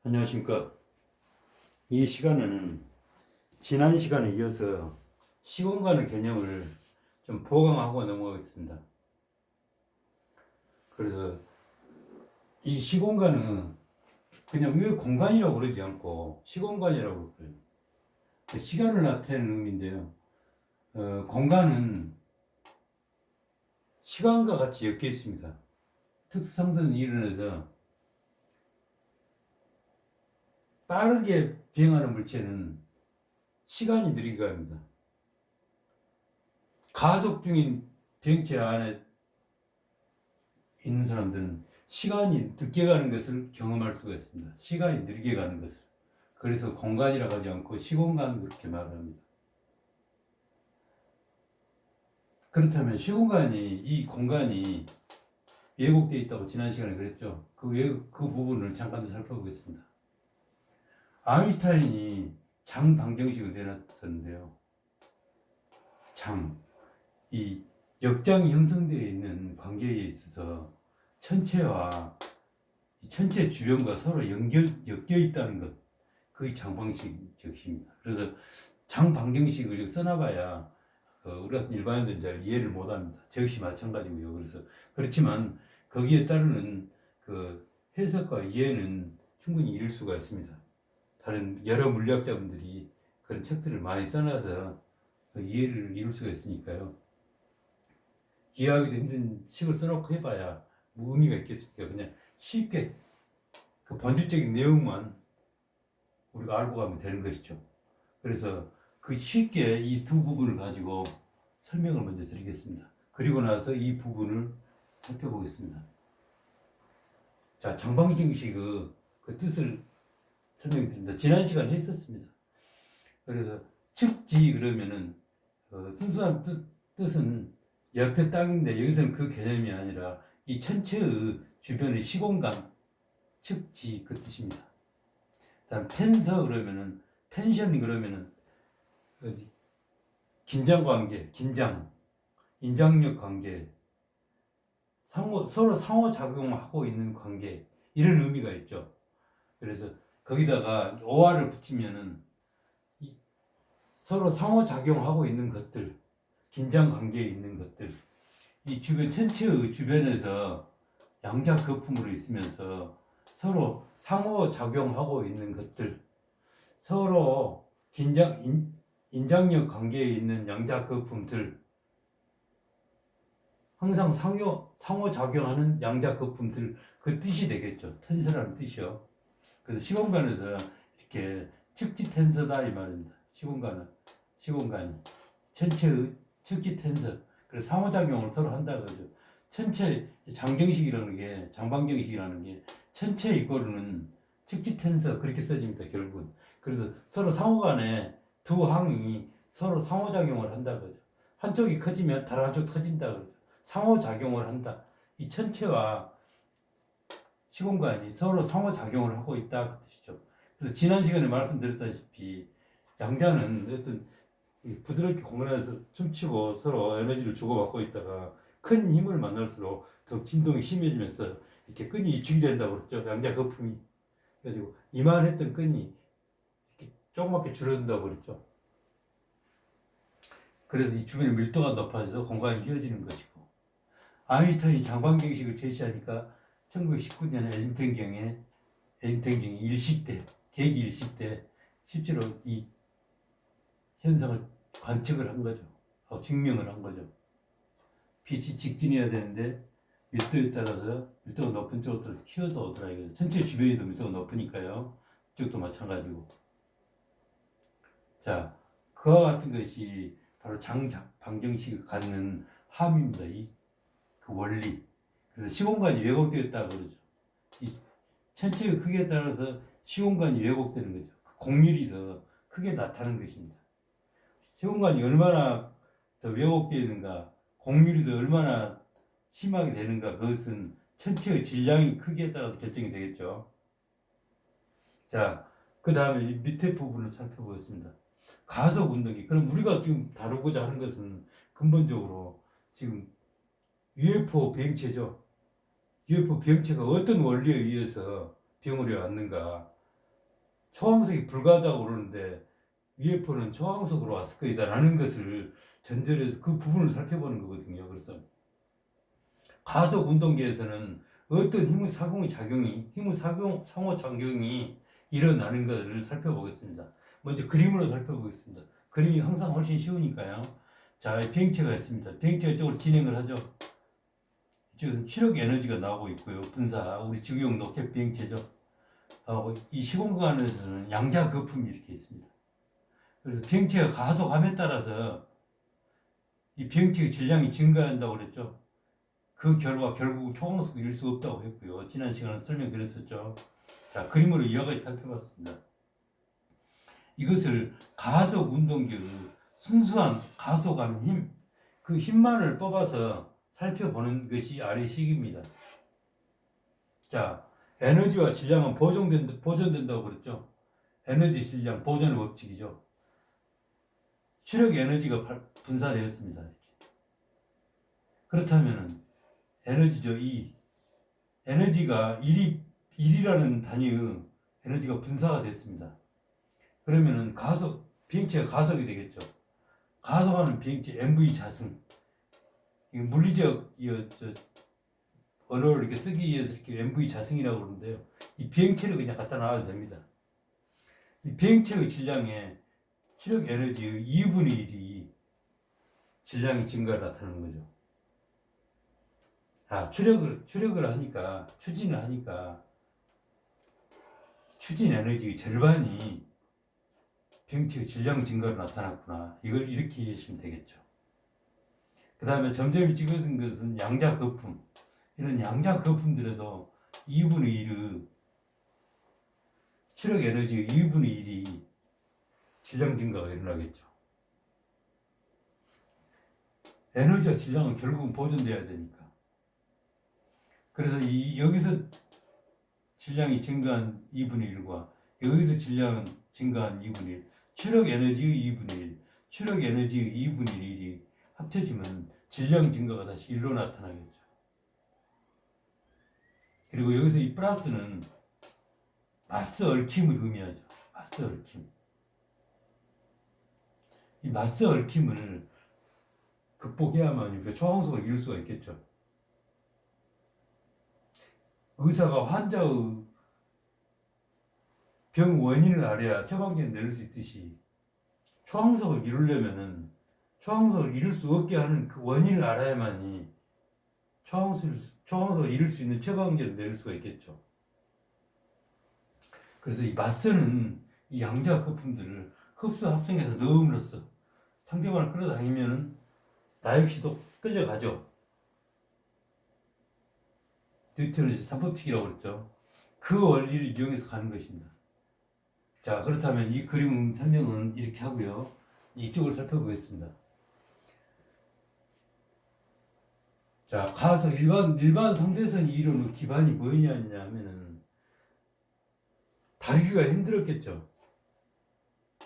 안녕하십니까. 이 시간에는 지난 시간에 이어서 시공간의 개념을 좀 보강하고 넘어가겠습니다. 그래서 이 시공간은 그냥 왜 공간이라고 그러지 않고 시공간이라고 그래요. 시간을 나타내는 의미인데요. 공간은 시간과 같이 엮여 있습니다. 특수상선이 일어나서 빠르게 비행하는 물체는 시간이 느리게 갑니다. 가속 중인 비행체 안에 있는 사람들은 시간이 늦게 가는 것을 경험할 수가 있습니다. 시간이 느리게 가는 것을. 그래서 공간이라고 하지 않고 시공간 그렇게 말합니다. 그렇다면 이 공간이 왜곡되어 있다고 지난 시간에 그랬죠. 그 부분을 잠깐 더 살펴보겠습니다. 아인슈타인이 장 방정식을 내놨었는데요. 이 역장이 형성되어 있는 관계에 있어서 천체와 천체 주변과 서로 엮여 있다는 것, 그게 장방식입니다. 그래서 장방정식을 써놔봐야 우리 같은 일반인들은 잘 이해를 못합니다. 저 역시 마찬가지고요. 그래서 그렇지만 거기에 따르는 그 해석과 이해는 충분히 이룰 수가 있습니다. 다른 여러 물리학자분들이 그런 책들을 많이 써놔서 그 이해를 이룰 수가 있으니까요. 이해하기도 힘든 식을 써놓고 해봐야 뭐 의미가 있겠습니까? 그냥 쉽게 그 본질적인 내용만 우리가 알고 가면 되는 것이죠. 그래서 그 쉽게 이 두 부분을 가지고 설명을 먼저 드리겠습니다. 그리고 나서 이 부분을 살펴보겠습니다. 자, 장방정식 그 뜻을 설명드립니다. 지난 시간에 했었습니다. 그래서 측지 그러면은 순수한 뜻은 옆에 땅인데 여기서는 그 개념이 아니라 이 천체의 주변의 시공간, 측지 그 뜻입니다. 다음 텐서 그러면은 텐션 그러면은 긴장 관계, 인장력 관계, 서로 상호작용하고 있는 관계 이런 의미가 있죠. 그래서 거기다가 오화를 붙이면은 서로 상호작용하고 있는 것들, 긴장 관계에 있는 것들, 이 주변 천체의 주변에서 양자 거품으로 있으면서 서로 상호작용하고 있는 것들, 서로 인장력 관계에 있는 양자 거품들, 항상 상호작용하는 양자 거품들, 그 뜻이 되겠죠. 텐서라는 뜻이요. 그래서 시공간에서 이렇게 측지 텐서다 이 말입니다. 시공간이 천체의 측지 텐서. 그래서 상호작용을 서로 한다 그러죠. 천체 장방정식이라는 게 천체에 이끌어는 측지 텐서 그렇게 써집니다. 결국은. 그래서 서로 상호간에 두 항이 서로 상호작용을 한다 그러죠. 한쪽이 커지면 다른 한쪽 터진다 그러죠. 상호작용을 한다. 이 천체와 시공간이 서로 상호작용을 하고 있다 그 뜻이죠. 그래서 지난 시간에 말씀드렸다시피 양자는 어떤 부드럽게 공간에서 춤추고 서로 에너지를 주고받고 있다가 큰 힘을 만날수록 더 진동이 심해지면서 이렇게 끈이 이축이 된다고 그랬죠. 양자 거품이. 그래가지고 이만했던 끈이 이렇게 조그맣게 줄어든다고 그랬죠. 그래서 이 주변의 밀도가 높아져서 공간이 휘어지는 것이고, 아인슈타인이 장방정식을 제시하니까 1919년에 에딘턴경이 계기 일식 때 실제로 이 현상을 관측을 한 거죠. 증명을 한 거죠. 빛이 직진해야 되는데 밀도에 따라서 밀도가 높은 쪽으로 휘어서 오더라 이거죠. 전체 주변에도 밀도가 높으니까요. 이쪽도 마찬가지고. 자, 그와 같은 것이 바로 장방정식이 갖는 함입니다. 그 원리. 그래서 시공간이 왜곡되었다 그러죠. 이 천체의 크기에 따라서 시공간이 왜곡되는 거죠. 그 곡률이 더 크게 나타나는 것입니다. 시공간이 얼마나 더 왜곡되어 있는가, 곡률이 더 얼마나 심하게 되는가, 그것은 천체의 질량이 크기에 따라서 결정이 되겠죠. 자, 그 다음에 밑에 부분을 살펴보겠습니다. 가속 운동기. 그럼 우리가 지금 다루고자 하는 것은 근본적으로 지금 UFO 비행체죠. UFO 비행체가 어떤 원리에 의해서 병으로 왔는가, 초항석이 불가하다고 그러는데 UFO는 초항석으로 왔을 거다라는 것을 전제로 해서 그 부분을 살펴보는 거거든요. 그래서 가속 운동계에서는 어떤 상호작용이 일어나는 것을 살펴보겠습니다. 먼저 그림으로 살펴보겠습니다. 그림이 항상 훨씬 쉬우니까요. 자, 비행체가 있습니다. 비행체가 이쪽으로 진행을 하죠. 이쪽에서 추력 에너지가 나오고 있고요. 분사, 우리 지구용 로켓 비행체죠. 이 시공간에서는 양자 거품이 이렇게 있습니다. 그래서 비행체가 가속함에 따라서 이 비행체의 질량이 증가한다고 그랬죠. 그 결과 결국 초강속을 이룰 수 없다고 했고요. 지난 시간에 설명드렸었죠. 자, 그림으로 여러 가지 살펴봤습니다. 이것을 가속 운동기의 순수한 가속하는 힘, 그 힘만을 뽑아서 살펴보는 것이 아래 식입니다. 자, 에너지와 질량은 보존된다고 그랬죠. 에너지 질량 보존의 법칙이죠. 추력 에너지가 분사되었습니다. 이렇게. 그렇다면은 에너지죠. 에너지가 1이라는 단위의 에너지가 분사가 됐습니다. 그러면은 비행체가 가속이 되겠죠. 가속하는 비행체 MV 자승. 이게 물리적 언어를 이렇게 쓰기 위해서 이렇게 MV 자승이라고 그러는데요. 이 비행체를 그냥 갖다 놔도 됩니다. 이 비행체의 질량에 추력 에너지의 2분의 1이 질량이 증가를 나타내는 거죠. 추진을 하니까 추진 에너지의 절반이 비행체의 질량 증가로 나타났구나. 이걸 이렇게 이해하시면 되겠죠. 그 다음에 점점이 찍어진 것은 양자 거품. 이런 양자 거품들에도 2분의 1의 추력 에너지의 2분의 1이 질량 증가가 일어나겠죠. 에너지와 질량은 결국은 보존돼야 되니까. 그래서 여기서 질량이 증가한 2분의 1과 여기서 질량은 증가한 2분의 1, 추력 에너지의 2분의 1, 추력 에너지의 2분의 1이 합쳐지면 질량 증가가 다시 1로 나타나겠죠. 그리고 여기서 이 플러스는 마스 얽힘을 의미하죠. 마스 얽힘. 이 마스 얽힘을 극복해야만 우리가 초항속을 이룰 수가 있겠죠. 의사가 환자의 병 원인을 알아야 처방전을 내릴 수 있듯이 초항속을 이루려면은 초항속을 이룰 수 없게 하는 그 원인을 알아야만이 초항속을 이룰 수 있는 처방전을 내릴 수가 있겠죠. 그래서 이 마스는 이 양자 거품들을 흡수 합성해서 넣음으로써 상대방을 끌어다니면은 나 역시도 끌려가죠. 뉴턴의 3법칙이라고 그랬죠. 그 원리를 이용해서 가는 것입니다. 자, 그렇다면 이 그림 설명은 이렇게 하고요. 이쪽을 살펴보겠습니다. 자, 가속 일반 상대선 이론의 기반이 뭐였냐면은 다루기가 힘들었겠죠.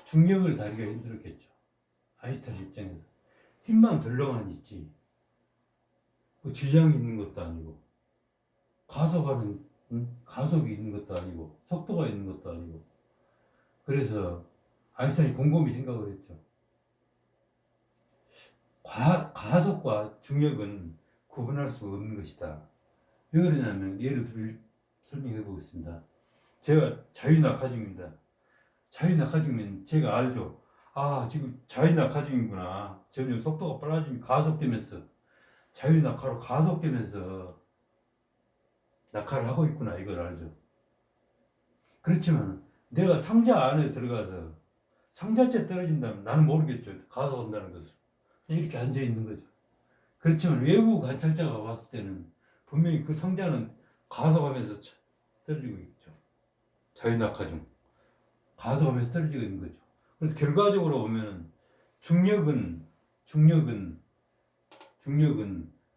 중력을 다루기가 힘들었겠죠. 아인슈타인 입장에서 힘만 덜렁만 있지. 뭐 질량이 있는 것도 아니고 가속이 있는 것도 아니고 속도가 있는 것도 아니고. 그래서 아인슈타인이 곰곰이 생각을 했죠. 가속과 중력은 구분할 수 없는 것이다. 왜 그러냐면 예를 설명해 보겠습니다. 제가 자유낙하중입니다. 자유낙하중이면 제가 알죠. 아, 지금 자유낙하중이구나. 점점 속도가 빨라지면 가속되면서 자유낙하로 가속되면서 낙하를 하고 있구나. 이걸 알죠. 그렇지만 내가 상자 안에 들어가서 상자째 떨어진다면 나는 모르겠죠. 가속한다는 것을. 이렇게 앉아 있는 거죠. 그렇지만 외부 관찰자가 봤을 때는 분명히 그 상자는 가속하면서 떨어지고 있죠. 자유낙하중. 가속하면서 떨어지고 있는 거죠. 그래서 결과적으로 보면 중력은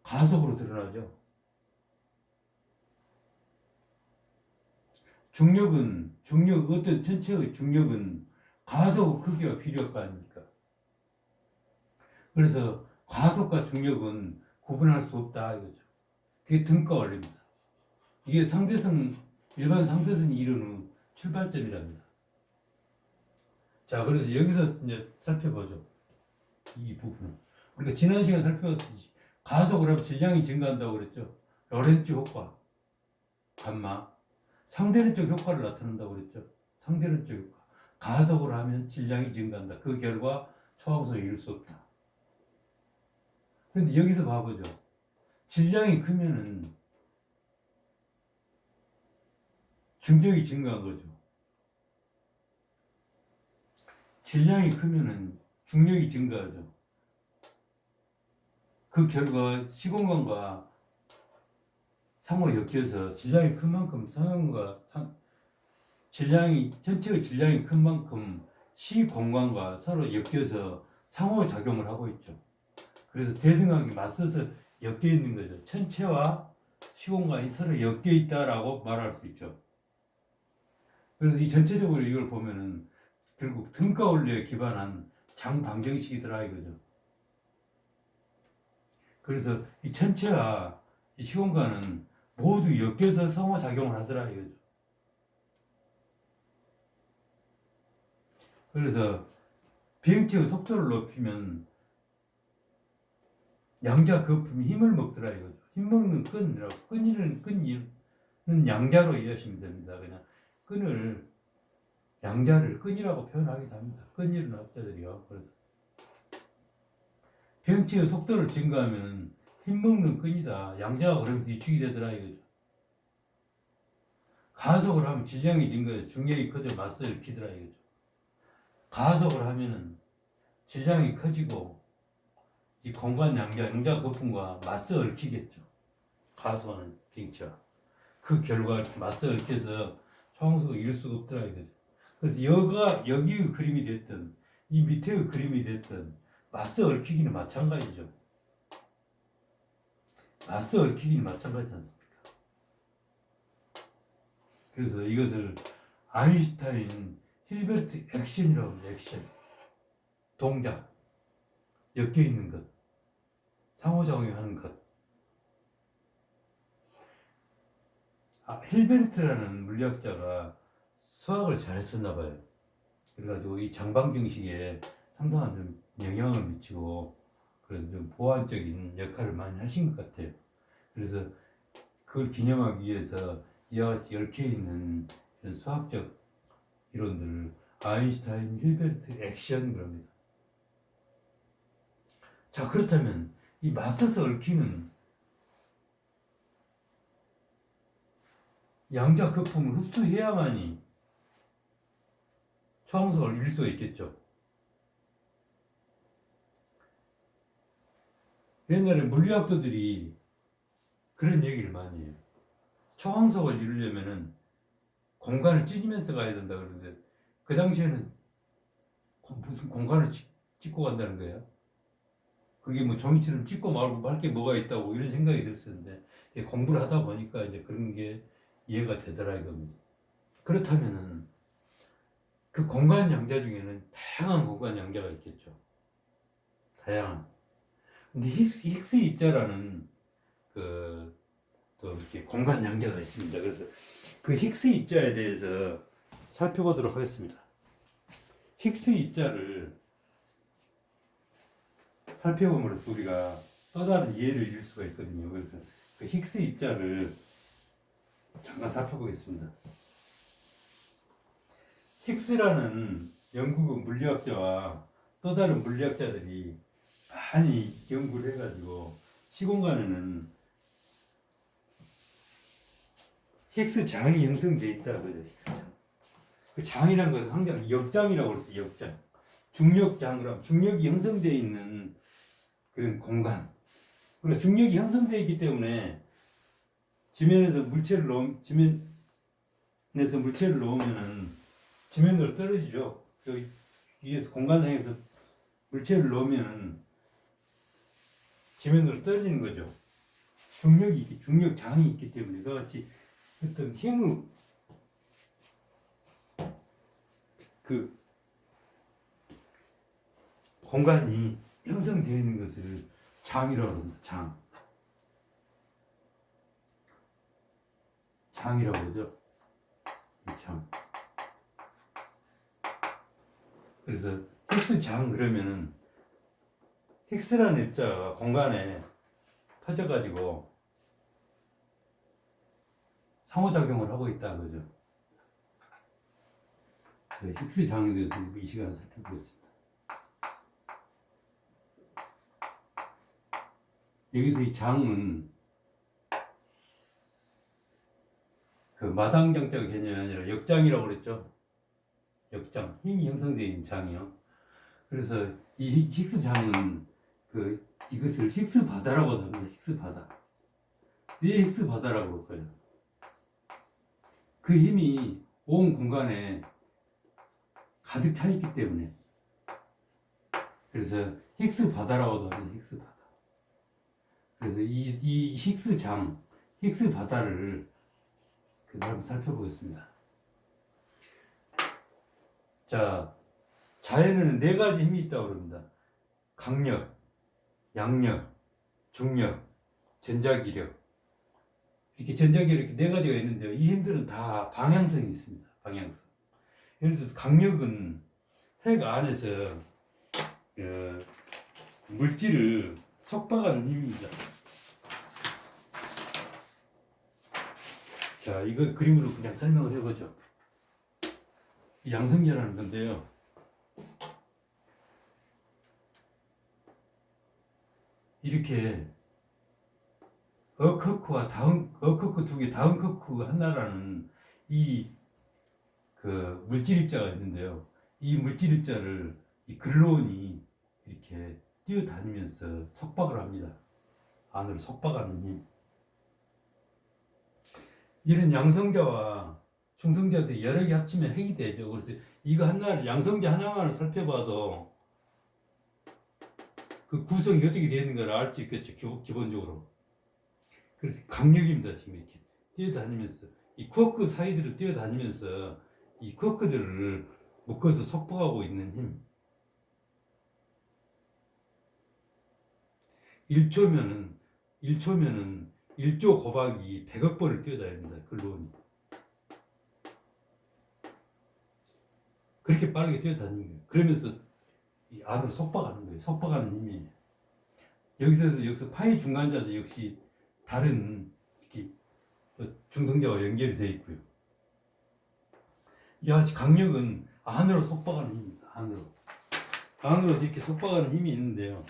가속으로 드러나죠. 어떤 전체의 중력은 가속 크기가 필요할 거 아닙니까? 그래서 가속과 중력은 구분할 수 없다 이거죠. 그게 등가 원리입니다. 이게 일반 상대선 이론의 출발점이랍니다. 자, 그래서 여기서 이제 살펴보죠. 이 부분은. 우리가 지난 시간 살펴봤듯이 가속을 하면 질량이 증가한다고 그랬죠. 로렌츠 효과, 감마. 상대론적 효과를 나타낸다고 그랬죠. 상대론적 효과. 가속을 하면 질량이 증가한다. 그 결과 초항속을 이룰 수 없다. 그런데 여기서 봐보죠. 질량이 크면은 중력이 증가한 거죠. 질량이 크면은 중력이 증가하죠. 그 결과 시공간과 상호 엮여서 질량이 큰 만큼 질량이 전체의 질량이 큰 만큼 시공간과 서로 엮여서 상호 작용을 하고 있죠. 그래서 대등하게 맞서서 엮여 있는 거죠. 천체와 시공간이 서로 엮여 있다라고 말할 수 있죠. 그래서 이 전체적으로 이걸 보면은 결국 등가 원리에 기반한 장방정식이더라 이거죠. 그래서 이 천체와 이 시공간은 모두 엮여서 상호작용을 하더라 이거죠. 그래서 비행체의 속도를 높이면 양자 거품이 힘을 먹더라 이거죠. 힘 먹는 끈이라고. 끈은 양자로 이해하시면 됩니다. 그냥 끈을 양자를 끈이라고 표현하기도 합니다. 끈 이루는 합자들이요. 그래서 비행체의 속도를 증가하면 힘먹는 끈이다. 양자가 그러면서 위축이 되더라 이거죠. 가속을 하면 질량이 증가해서 중력이 커져 맞서 일으키더라 이거죠. 가속을 하면은 질량이 커지고 이 공간 양자 거품과 맞서 얽히겠죠. 가속하는 비행체와 그 결과 이렇게 맞서 얽혀서 초항속을 이룰 수가 없더라 이거죠. 그래서 여기의 그림이 됐든 이 밑에의 그림이 됐든 맞서 얽히기는 마찬가지죠. 맞서 얽히기는 마찬가지지 않습니까? 그래서 이것을 아인슈타인 힐베르트 액션이라고 합니다. 액션. 동작. 엮여 있는 것. 상호작용하는 것. 힐베르트라는 물리학자가 수학을 잘했었나 봐요. 그래가지고 이 장방정식에 상당한 좀 영향을 미치고 그런 좀 보완적인 역할을 많이 하신 것 같아요. 그래서 그걸 기념하기 위해서 이와 같이 얽혀 있는 이런 수학적 이론들을 아인슈타인 힐베르트 액션 그럽니다. 자, 그렇다면 이 맞서서 얽히는 양자 거품을 흡수해야만이 초항속을 이룰 수가 있겠죠. 옛날에 물리학도들이 그런 얘기를 많이 해요. 초항속을 이루려면은 공간을 찢으면서 가야 된다 그러는데 그 당시에는 무슨 공간을 찢고 간다는 거예요. 그게 뭐 종이처럼 찢고 말고 말 게 뭐가 있다고 이런 생각이 들었었는데 공부를 하다 보니까 이제 그런 게 이해가 되더라 이겁니다. 그렇다면은 그 공간 양자 중에는 다양한 공간 양자가 있겠죠. 다양한. 근데 힉스 입자라는 또 이렇게 공간 양자가 있습니다. 그래서 그 힉스 입자에 대해서 살펴보도록 하겠습니다. 힉스 입자를 살펴봄으로써 우리가 또 다른 이해를 이룰 수가 있거든요. 그래서 그 힉스 입자를 잠깐 살펴보겠습니다. 힉스라는 영국 물리학자와 또 다른 물리학자들이 많이 연구를 해가지고 시공간에는 힉스 장이 형성되어 있다 그러죠. 힉스 장. 그 장이라는 것은 항상 역장이라고 그러죠. 역장. 중력장 그럼 중력이 형성되어 있는 그런 공간. 그러니까 중력이 형성되어 있기 때문에 지면에서 물체를 놓으면은 지면으로 떨어지죠. 여기 위에서 공간상에서 물체를 놓으면은 지면으로 떨어지는 거죠. 중력장이 있기 때문에 그같이 어떤 힘의 그 공간이 형성되어 있는 것을 장이라고 합니다. 장이라고 하죠. 장. 그래서 힉스장 그러면은 힉스라는 입자가 공간에 퍼져가지고 상호작용을 하고 있다 그죠. 그 힉스장에 대해서 이 시간에 살펴보겠습니다. 여기서 이 장은 그 마당장자가 개념이 아니라 역장이라고 그랬죠. 역장, 힘이 형성되어 있는 장이요. 그래서 이 힉스장은 이것을 힉스 바다라고 합니다. 힉스 바다. 왜 힉스 바다라고 그럴까요? 그 힘이 온 공간에 가득 차 있기 때문에. 그래서 힉스 바다라고도 합니다. 힉스 바다. 그래서 이 힉스장, 힉스 바다를 그래서 한번 살펴보겠습니다. 자, 자연에는 4가지 힘이 있다고 합니다. 강력, 양력, 중력, 전자기력. 이렇게 전자기력 이렇게 4가지가 있는데요. 이 힘들은 다 방향성이 있습니다. 방향성. 예를 들어서 강력은 핵 안에서 물질을 속박하는 힘입니다. 자, 이거 그림으로 그냥 설명을 해보죠. 양성계라는 건데요. 이렇게 어커크와 어커크 2개, 다운커크 하나라는 이 물질 입자가 있는데요. 이 물질 입자를 이 글루온이 이렇게 뛰어다니면서 속박을 합니다. 안으로 속박하는 힘. 이런 양성자와 중성자들이 여러 개 합치면 핵이 되죠. 그래서 이거 하나를, 양성자 하나만을 살펴봐도 그 구성이 어떻게 되어 있는가를 알 수 있겠죠. 기본적으로. 그래서 강력입니다. 지금 이렇게 뛰어다니면서 이 쿼크 사이들을 뛰어다니면서 이 쿼크들을 묶어서 속박하고 있는 힘. 1초면은 1조 곱하기 100억 번을 뛰어다닙니다. 글루온이. 그렇게 빠르게 뛰어다니는 거예요. 그러면서 이 안으로 속박하는 거예요. 속박하는 힘이. 여기서 파이 중간자도 역시 다른 이렇게 중성자와 연결이 되어 있고요. 이와 같이 강력은 안으로 속박하는 힘입니다. 안으로 이렇게 속박하는 힘이 있는데요.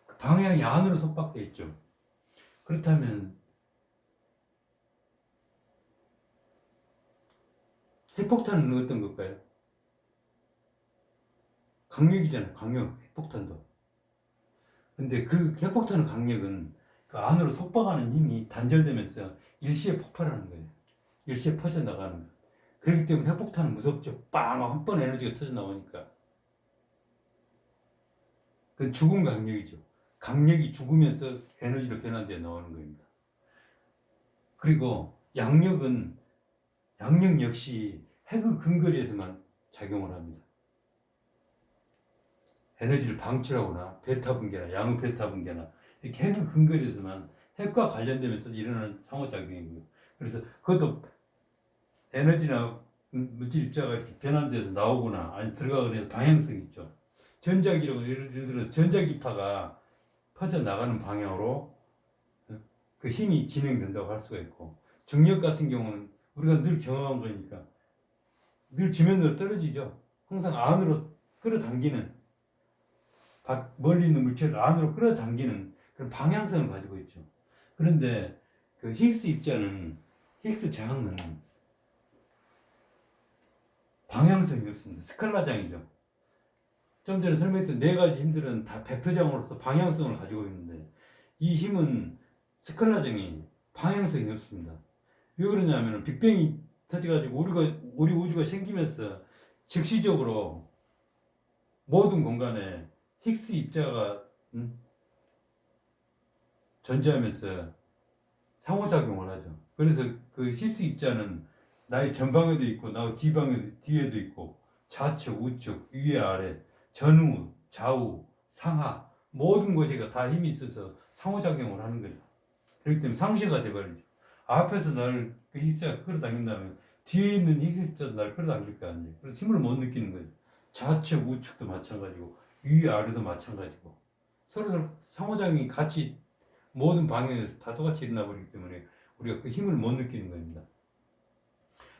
그 방향이 안으로 속박되어 있죠. 그렇다면 핵폭탄은 어떤 걸까요? 강력이잖아요. 강력, 핵폭탄도. 근데 그 핵폭탄의 강력은 그 안으로 속박하는 힘이 단절되면서 일시에 폭발하는 거예요. 일시에 퍼져나가는 거예요. 그렇기 때문에 핵폭탄은 무섭죠. 빵! 한 번 에너지가 터져나오니까. 그건 죽음 강력이죠. 강력이 죽으면서 에너지로 변환되어 나오는 겁니다. 그리고 양력 역시 핵의 근거리에서만 작용을 합니다. 에너지를 방출하거나 베타 분계나 양의 베타 분계나 이렇게 핵의 근거리에서만 핵과 관련되면서 일어나는 상호작용이고요. 그래서 그것도 에너지나 물질 입자가 이렇게 변환돼서 나오거나 아니 들어가거나 해서 방향성이 있죠. 전자기력은 예를 들어서 전자기파가 퍼져나가는 방향으로 그 힘이 진행된다고 할 수가 있고, 중력 같은 경우는 우리가 늘 경험한 거니까 늘 지면으로 떨어지죠. 항상 안으로 끌어당기는, 멀리 있는 물체를 안으로 끌어당기는 그런 방향성을 가지고 있죠. 그런데 그 힉스 장은 방향성이 없습니다. 스칼라장이죠. 좀 전에 설명했던 4가지 힘들은 다 벡터장으로서 방향성을 가지고 있는데, 이 힘은 스칼라장이 방향성이 없습니다. 왜 그러냐면 빅뱅이 터져가지고 우리 우주가 생기면서 즉시적으로 모든 공간에 힉스 입자가 존재하면서 상호작용을 하죠. 그래서 그 힉스 입자는 나의 전방에도 있고 나의 뒤에도 있고 좌측, 우측, 위에 아래, 전후, 좌우, 상하 모든 곳에 다 힘이 있어서 상호작용을 하는 거죠. 그렇기 때문에 상쇄가 돼버리죠. 앞에서 나를 그 입자가 끌어당긴다면 뒤에 있는 힉스 입자도 나를 끌어당길 거 아니에요. 그래서 힘을 못 느끼는 거죠. 좌측 우측도 마찬가지고 위 아래도 마찬가지고 서로 상호작용이 같이 모든 방향에서 다 똑같이 일어나 버리기 때문에 우리가 그 힘을 못 느끼는 겁니다.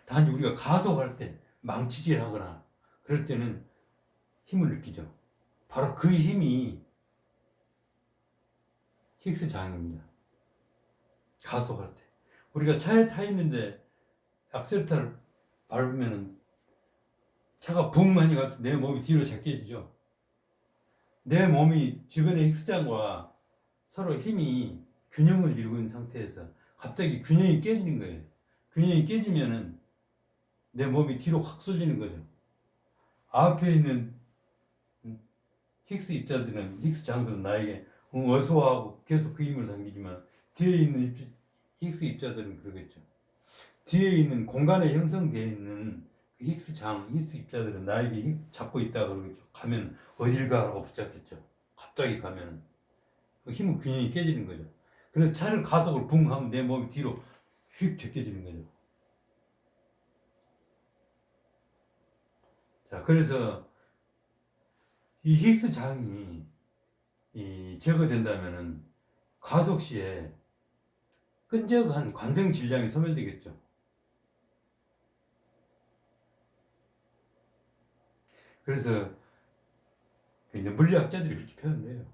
단지 우리가 가속할 때 망치질하거나 그럴 때는 힘을 느끼죠. 바로 그 힘이 힉스 장입니다. 가속할 때 우리가 차에 타 있는데 악셀레터를 밟으면은 차가 붕 많이 가서 내 몸이 뒤로 제껴지죠. 내 몸이 주변의 힉스장과 서로 힘이 균형을 이루고 있는 상태에서 갑자기 균형이 깨지는 거예요. 균형이 깨지면은 내 몸이 뒤로 확 쏠리는 거죠. 앞에 있는 힉스 입자들은, 힉스 장들은 나에게 어서하고 계속 그 힘을 당기지만 뒤에 있는 힉스 입자들은 그러겠죠. 뒤에 있는 공간에 형성되어 있는 그 힉스 장, 힉스 입자들은 나에게 힘 잡고 있다 그러겠죠. 가면 어딜 가라고 붙잡겠죠. 갑자기 가면 그 힘의 균형이 깨지는 거죠. 그래서 차를 가속을 붕 하면 내 몸이 뒤로 휙 제껴지는 거죠. 자, 그래서 이 힉스 장이 제거된다면은 가속 시에 끈적한 관성 질량이 소멸되겠죠. 그래서 이제 물리학자들이 그렇게 표현을 해요.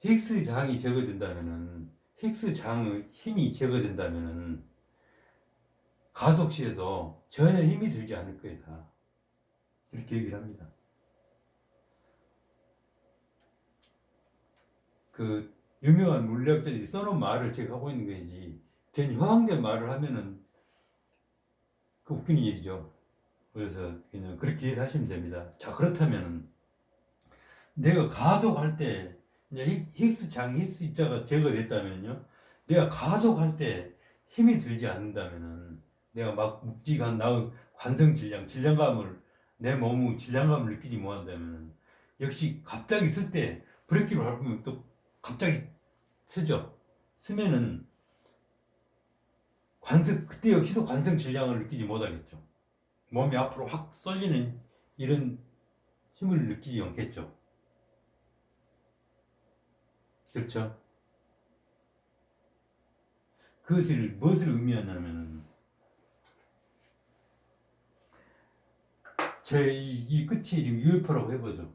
힉스 장이 제거된다면은, 힉스 장의 힘이 제거된다면은 가속 시에도 전혀 힘이 들지 않을 거다. 이렇게 얘기를 합니다. 그 유명한 물리학자들이 써놓은 말을 제가 하고 있는 거지 괜히 허황된 말을 하면은 그 웃기는 일이죠. 그래서 그냥 그렇게 이해를 하시면 됩니다. 자, 그렇다면 내가 가속할 때 이제 힉스 장, 힉스 입자가 제거됐다면요, 내가 가속할 때 힘이 들지 않는다면은 내가 막 묵직한 나의 관성 질량, 질량감을 내 몸의 질량감을 느끼지 못한다면은 역시 갑자기 쓸 때 브레이크를 밟으면 또 갑자기 쓰죠. 쓰면은 그때 역시도 관성 질량을 느끼지 못하겠죠. 몸이 앞으로 확 쏠리는 이런 힘을 느끼지 않겠죠. 그렇죠. 그것을 무엇을 의미하냐면은 제 이 끝이 지금 UFO라고 해보죠.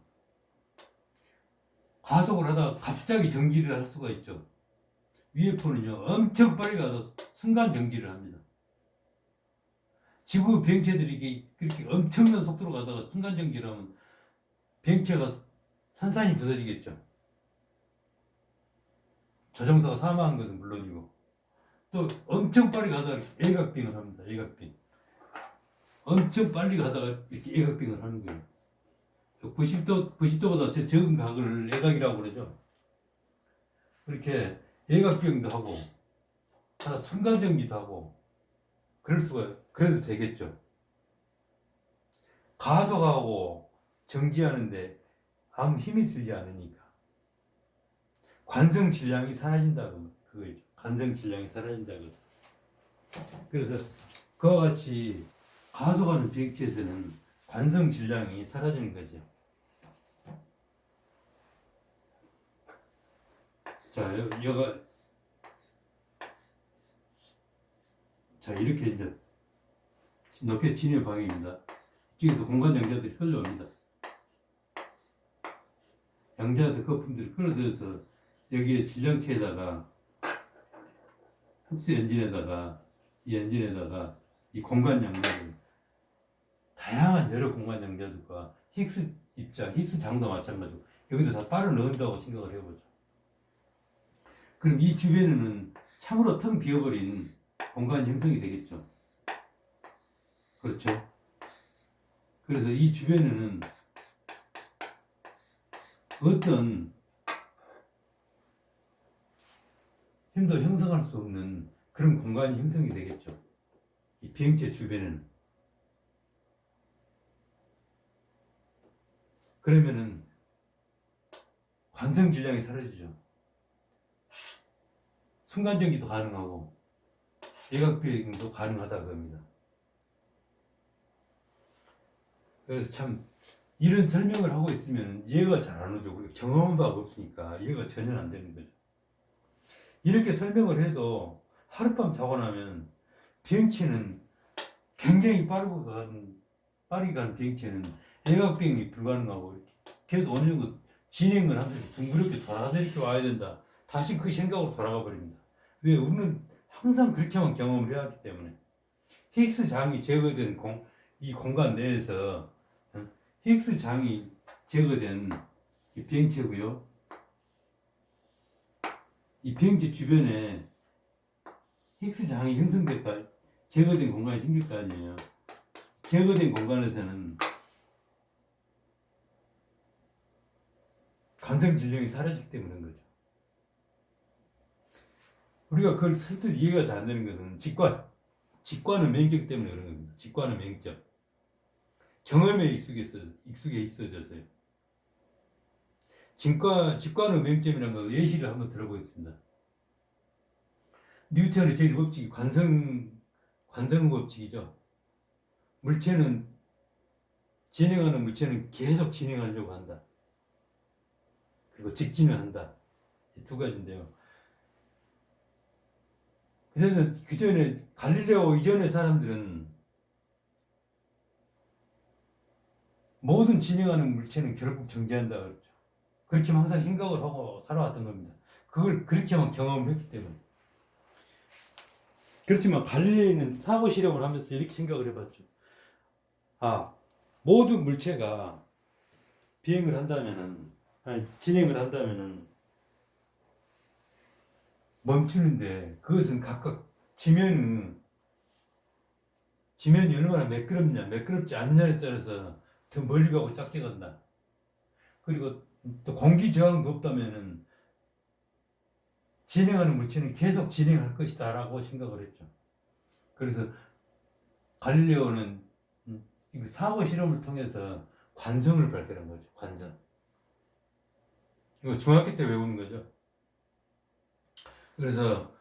가속을 하다가 갑자기 정지를 할 수가 있죠. UFO는요 엄청 빨리 가서 순간 정지를 합니다. 지구 비행체들이 그렇게 엄청난 속도로 가다가 순간 정지를 하면 비행체가 산산이 부서지겠죠. 조종사가 사망한 것은 물론이고 또 엄청 빨리 가다가 애각빙을 합니다. 애각빙. 엄청 빨리 가다가 이렇게 애각빙을 하는 거예요. 90도보다 적은 각을 애각이라고 그러죠. 그렇게 애각빙도 하고 순간정지도 하고 그래도 되겠죠. 가속하고 정지하는데 아무 힘이 들지 않으니까 관성 질량이 사라진다고 그거죠. 관성 질량이 사라진다고. 그래서 그와 같이 가속하는 비행체에서는 관성 질량이 사라지는 거죠. 자, 이렇게 이제 높게 진입 방향입니다. 이쪽에서 공간 양자들이 흘러옵니다. 양자들 거품들이 끌어들여서 여기에 질량체에다가 흡수 엔진에다가 이 공간 양자들, 다양한 여러 공간 양자들과 힉스 입자, 힉스 장도 마찬가지고 여기도 다 빨아 넣는다고 생각을 해보죠. 그럼 이 주변에는 참으로 텅 비어버린 공간 형성이 되겠죠. 그렇죠. 그래서 이 주변에는 어떤 힘도 형성할 수 없는 그런 공간이 형성이 되겠죠. 이 비행체 주변에는. 그러면은 관성 질량이 사라지죠. 순간정지도 가능하고 애각비행도 가능하다고 합니다. 그래서 참 이런 설명을 하고 있으면 이해가 잘 안 오죠. 우리가 경험한 바가 없으니까 이해가 전혀 안 되는 거죠. 이렇게 설명을 해도 하룻밤 자고 나면 비행체는 굉장히 빠르게 가는 비행체는 애각비행이 불가능하고 이렇게 계속 어느 정도 진행을 하면서 둥그렇게 돌아서 이렇게 와야 된다. 다시 그 생각으로 돌아가 버립니다. 왜? 우리는 항상 그렇게만 경험을 해야 하기 때문에. 히그스 장이 제거된 이 공간 내에서 히그스 장이 제거된 이 비행체고요. 이 비행체 주변에 히그스 장이 형성될까, 제거된 공간이 생길 거 아니에요. 제거된 공간에서는 관성 질량이 사라지기 때문인 거죠. 우리가 그걸 설득 이해가 잘 안 되는 것은 직관은 명적 때문에 그런 겁니다. 직관은 명적. 경험에 익숙해 있어져서요. 직관의 명점이라는 거 예시를 한번 들어보겠습니다. 뉴턴의 제일 법칙이 관성 법칙이죠. 진행하는 물체는 계속 진행하려고 한다. 그리고 직진을 한다. 이 두 가지인데요. 그 전에 갈릴레오 이전의 사람들은 모든 진행하는 물체는 결국 정지한다 그랬죠. 그렇게만 항상 생각을 하고 살아왔던 겁니다. 그걸 그렇게만 경험을 했기 때문에. 그렇지만 갈릴레이는 사고 실험을 하면서 이렇게 생각을 해봤죠. 모든 물체가 진행을 한다면은 멈추는데 그것은 각각 지면이 얼마나 매끄럽지 않냐에 따라서 더 멀리 가고 작게 간다. 그리고 또 공기 저항도 없다면은 진행하는 물체는 계속 진행할 것이다 라고 생각을 했죠. 그래서 갈릴레오는 사고 실험을 통해서 관성을 발견한 거죠. 관성. 이거 중학교 때 외우는 거죠. 그래서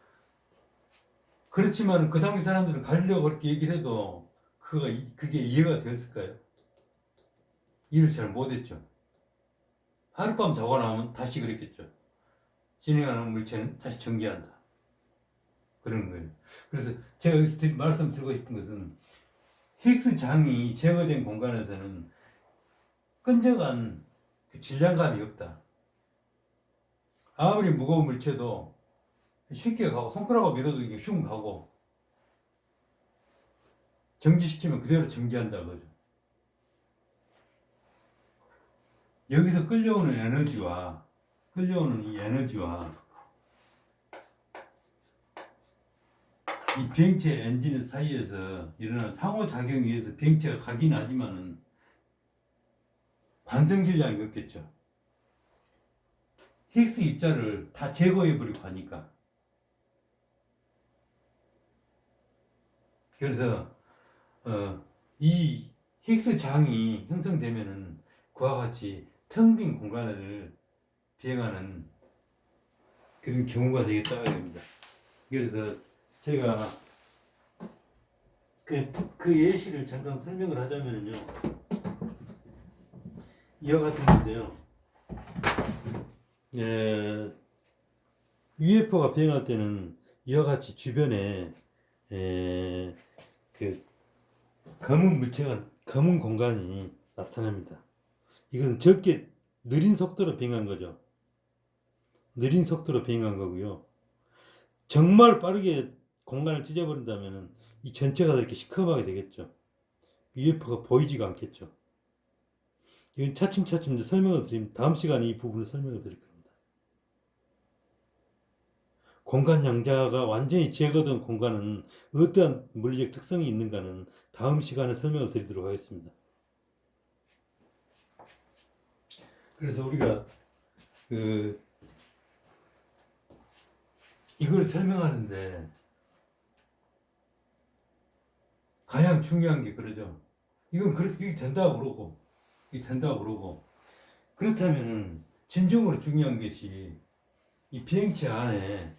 그렇지만 그 당시 사람들은 갈릴레오가 그렇게 얘기를 해도 그게 이해가 되었을까요? 이해를 잘 못했죠. 하룻밤 자고 나오면 다시 그랬겠죠. 진행하는 물체는 다시 정지한다. 그런 거예요. 그래서 제가 여기서 말씀드리고 싶은 것은 히그스 장이 제거된 공간에서는 끈적한 그 질량감이 없다. 아무리 무거운 물체도 쉽게 가고 손가락으로 밀어도 이게 슝 가고 정지시키면 그대로 정지한다 그죠. 여기서 끌려오는 이 에너지와 이 비행체 엔진 사이에서 일어나는 상호작용에 의해서 비행체가 가긴 하지만은 관성 질량이 없겠죠. 히그스 입자를 다 제거해버리고 하니까. 그래서 이 히그스 장이 형성되면은 그와 같이 텅 빈 공간을 비행하는 그런 경우가 되겠다 이겁니다. 그래서 제가 그 예시를 잠깐 설명을 하자면요, 이와 같은 건데요. UFO가 비행할 때는 이와 같이 주변에 그 검은 공간이 나타납니다. 이건 적게 느린 속도로 비행한 거죠. 느린 속도로 비행한 거고요. 정말 빠르게 공간을 찢어버린다면 이 전체가 이렇게 시커멓게 되겠죠. UFO가 보이지가 않겠죠. 이건 차츰차츰 이제 설명을 드리면 다음 시간에 이 부분을 설명을 드릴 겁니다. 공간 양자가 완전히 제거된 공간은 어떠한 물리적 특성이 있는가는 다음 시간에 설명을 드리도록 하겠습니다. 그래서 우리가 이걸 설명하는데 가장 중요한 게 그러죠. 이건 그렇게 된다고 그러고 그렇다면은 진정으로 중요한 것이 이 비행체 안에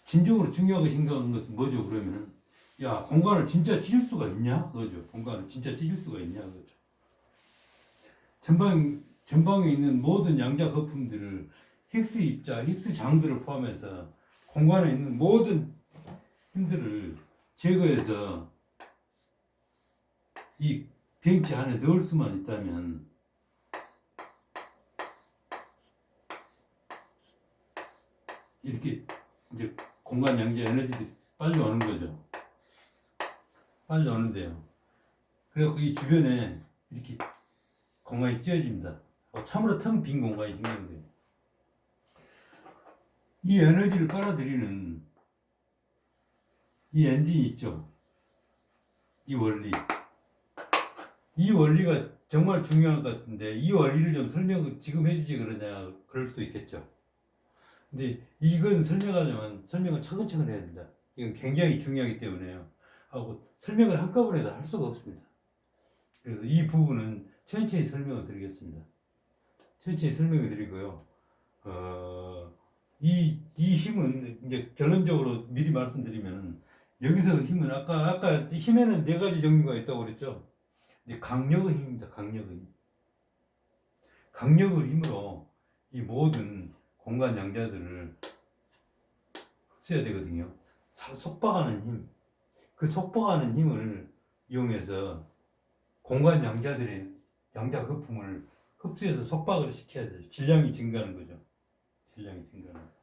진정으로 중요하게 생각하는 것은 뭐죠? 그러면 야, 공간을 진짜 찢을 수가 있냐? 그거죠. 공간을 진짜 찢을 수가 있냐? 그거죠. 전방에 있는 모든 양자 거품들을 힉스 입자, 힉스 장들을 포함해서 공간에 있는 모든 힘들을 제거해서 이 비행체 안에 넣을 수만 있다면 이렇게 이제 공간 양자 에너지들이 빨리 오는 거죠. 빨리 오는데요. 그래서 이 주변에 이렇게 공간이 찢어집니다. 참으로 텅 빈 공간이 생기는 거예요. 이 에너지를 빨아들이는 이 엔진이 있죠. 이 원리. 이 원리가 정말 중요한 것 같은데 이 원리를 좀 설명을 지금 해주지 그러냐 그럴 수도 있겠죠. 근데 이건 설명하려면 설명을 차근차근 해야 됩니다. 이건 굉장히 중요하기 때문에요. 하고 설명을 한꺼번에 다 할 수가 없습니다. 그래서 이 부분은 천천히 설명을 드리겠습니다. 천천히 설명을 드리고요. 이 힘은 이제 결론적으로 미리 말씀드리면 여기서 힘은 아까 힘에는 네 가지 종류가 있다고 그랬죠. 강력의 힘입니다. 강력의 힘. 강력의 힘으로 이 모든 공간 양자들을 흡수해야 되거든요. 속박하는 힘. 그 속박하는 힘을 이용해서 공간 양자들의 양자 거품을 흡수해서 속박을 시켜야 돼요. 질량이 증가하는 거죠. 질량이 증가하는 거죠.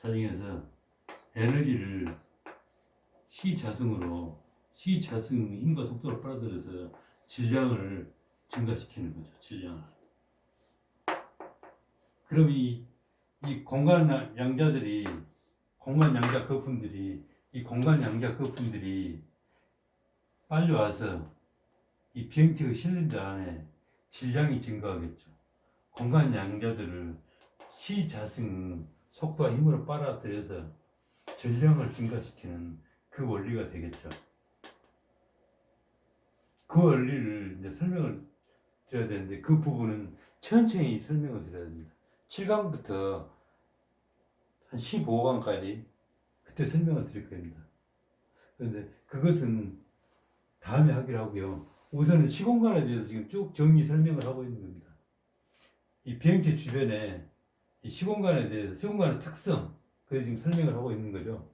차징에서 에너지를 C자승으로 C자승 힘과 속도를 빨아들여서 질량을 증가시키는 거죠. 질량을. 그럼 이 공간 양자들이 공간 양자 거품들이 이 공간 양자 거품들이 빨리 와서 이 비행체의 실린더 안에 질량이 증가하겠죠. 공간 양자들을 C자승 속도와 힘으로 빨아들여서 질량을 증가시키는 그 원리가 되겠죠. 그 원리를 이제 설명을 드려야 되는데 그 부분은 천천히 설명을 드려야 됩니다. 7강부터 한 15강까지 그때 설명을 드릴 겁니다. 그런데 그것은 다음에 하기로 하고요. 우선은 시공간에 대해서 지금 쭉 정리 설명을 하고 있는 겁니다. 이 비행체 주변에 이 시공간에 대해서 시공간의 특성 그래서 지금 설명을 하고 있는 거죠.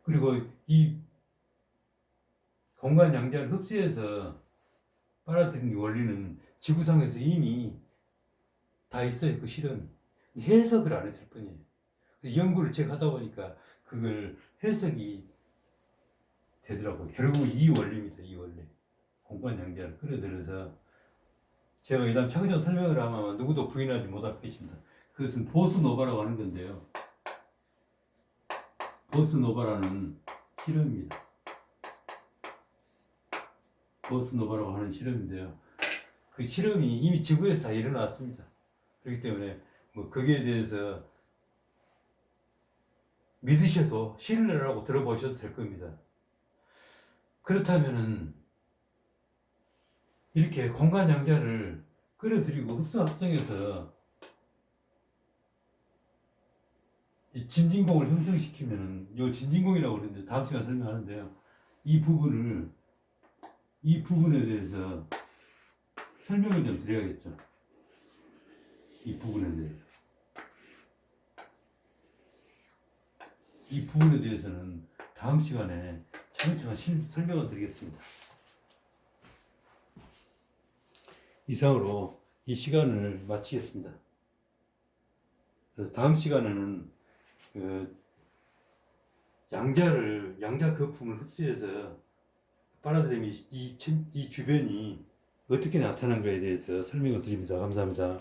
그리고 이 공간 양자를 흡수해서 빨아들이는 원리는 지구상에서 이미 다 있어요. 그 실은 해석을 안 했을 뿐이에요. 연구를 제가 하다 보니까 그걸 해석이 되더라고요. 결국 이 원리입니다. 이 원리. 공간 양자를 끌어들여서 제가 이 다음 차근차근 설명을 하면 누구도 부인하지 못할 것입니다. 그것은 보스노바라고 하는 건데요. 보스노바라는 실험입니다. 보스노바라고 하는 실험인데요. 그 실험이 이미 지구에서 다 일어났습니다. 그렇기 때문에 뭐 거기에 대해서 믿으셔도 신뢰라고 들어보셔도 될 겁니다. 그렇다면은 이렇게 공간 양자를 끌어들이고 합성해서 이 진진공을 형성시키면은 이 진진공이라고 그러는데 다음 시간에 설명하는데요. 이 부분에 대해서 설명을 좀 드려야겠죠. 이 부분에 대해서. 이 부분에 대해서는 다음 시간에 차근차근 설명을 드리겠습니다. 이상으로 이 시간을 마치겠습니다. 그래서 다음 시간에는 양자 거품을 흡수해서 빨아들이면 이 주변이 어떻게 나타난 것에 대해서 설명을 드립니다. 감사합니다.